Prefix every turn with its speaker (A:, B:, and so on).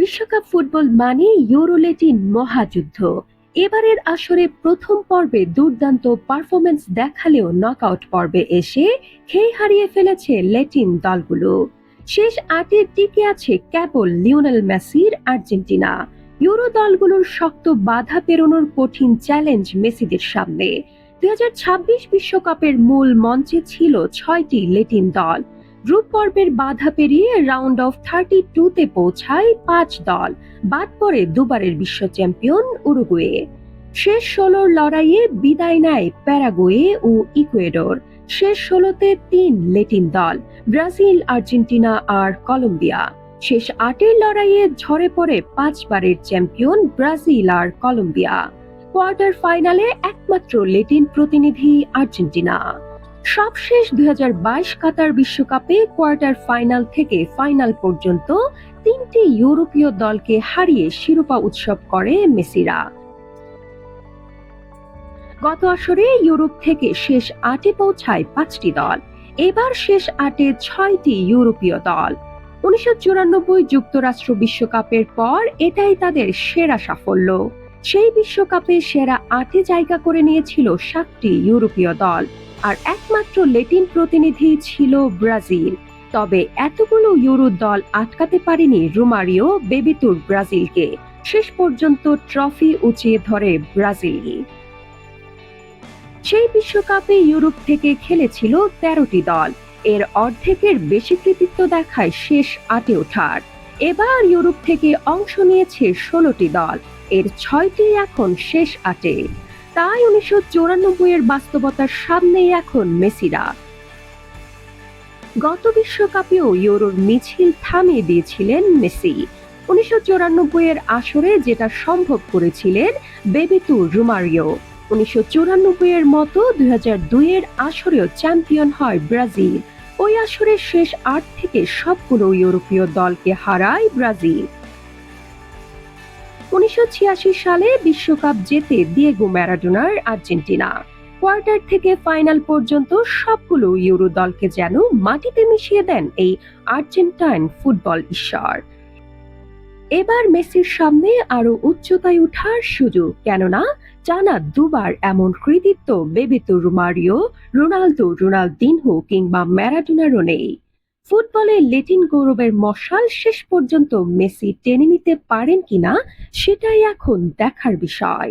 A: বিশ্বকাপ ফুটবল মানে euro Latin মহাযুদ্ধ। এবারের আসরে প্রথম পর্বে দুর্দান্ত পারফরমেন্স দেখালেও নকআউট পর্বে এসে খেই হারিয়ে ফেলেছে ল্যাটিন দলগুলো। শেষ আটে টিকে আছে কেবল লিওনেল মেসির আর্জেন্টিনা। ইউরো দলগুলোর শক্ত বাধা পেরোনোর কঠিন চ্যালেঞ্জ মেসিদের সামনে। 2026 বিশ্বকাপের মূল মঞ্চে ছিল 6টি ল্যাটিন দল। গ্রুপ পর্বের বাধা পেরিয়ে রাউন্ড অফ 32-তে পৌঁছায় 5 দল, বাদ পড়ে দুবারের বিশ্ব চ্যাম্পিয়ন উরুগুয়ে। শেষ 16র লড়াইয়ে বিদায় নেয় প্যারাগুয়ে ও ইকুয়েডর। শেষ 16তে 3 ল্যাটিন দল, ব্রাজিল, আর্জেন্টিনা আর কলম্বিয়া। শেষ 8এর লড়াইয়ে ঝরে পড়ে 5 বারের চ্যাম্পিয়ন ব্রাজিল আর কলম্বিয়া। কোয়ার্টার ফাইনালে একমাত্র ল্যাটিন প্রতিনিধি আর্জেন্টিনা। সবশেষ 2022 কাতার বিশ্বকাপে কোয়ার্টার ফাইনাল থেকে ফাইনাল পর্যন্ত 3টি ইউরোপীয় দলকে হারিয়ে শিরোপা উৎসব করে মেসিরা। গত আসরে ইউরোপ থেকে শেষ 8-এ পৌঁছায় 5টি দল। এবার শেষ 8-এ 6টি ইউরোপীয় দল। 1994 যুক্তরাষ্ট্র বিশ্বকাপের পর এটাই তাদের সেরা সাফল্য। সেই বিশ্বকাপে সেরা 8-এ জায়গা করে নিয়েছিল 7টি ইউরোপীয় দল, আর একমাত্র ল্যাটিন প্রতিনিধি ছিল ব্রাজিল। তবে এতগুলো ইউরো দল আটকাতে পারেনি রোমারিও বেবিতুর ব্রাজিলকে। শেষ পর্যন্ত ট্রফি উঁচিয়ে ধরে ব্রাজিল। সেই বিশ্বকাপে ইউরোপ থেকে খেলেছিল 13টি দল। এর অর্ধেকের বেশি কৃতিত্ব দেখায় শেষ 8-এ ওঠার। এবার ইউরোপ থেকে অংশ নিয়েছে 16টি দল, এর 6টি এখন শেষ 8-এ। তাই 1994-এর বাস্তবতার সামনেই এখন মেসিরা। গত বিশ্বকাপেও ইউরোর মিছিল থামিয়ে দিয়েছিলেন মেসি। 1994-এর আসরে যেটা সম্ভব করেছিলেন বেবিতু রোমারিও। 1994-এর মতো 2002-এর আসরেও চ্যাম্পিয়ন হয় ব্রাজিল। ওই আসরের শেষ 8 থেকে সবগুলো ইউরোপীয় দলকে হারায় ব্রাজিল। 1986 সালে বিশ্বকাপ জেতে দিয়েগো ম্যারাডোনার আর্জেন্টিনা। কোয়ার্টার থেকে ফাইনাল পর্যন্ত সবগুলো ইউরো দলকে যেন মাটিতে মিশিয়ে দেন এই আর্জেন্টাইন ফুটবল ঈশ্বর। এবার মেসির সামনে আরো উচ্চতায় ওঠার সুযোগ, কেননা টানা দুবার এমন কৃতিত্ব বেবিতো রোমারিও, রোনালদো, রোনালদিনহো কিংবা ম্যারাডোনারও নেই। ফুটবলে ল্যাটিন গৌরবের মশাল শেষ পর্যন্ত মেসি টেনে নিতে পারেন কিনা সেটাই এখন দেখার বিষয়।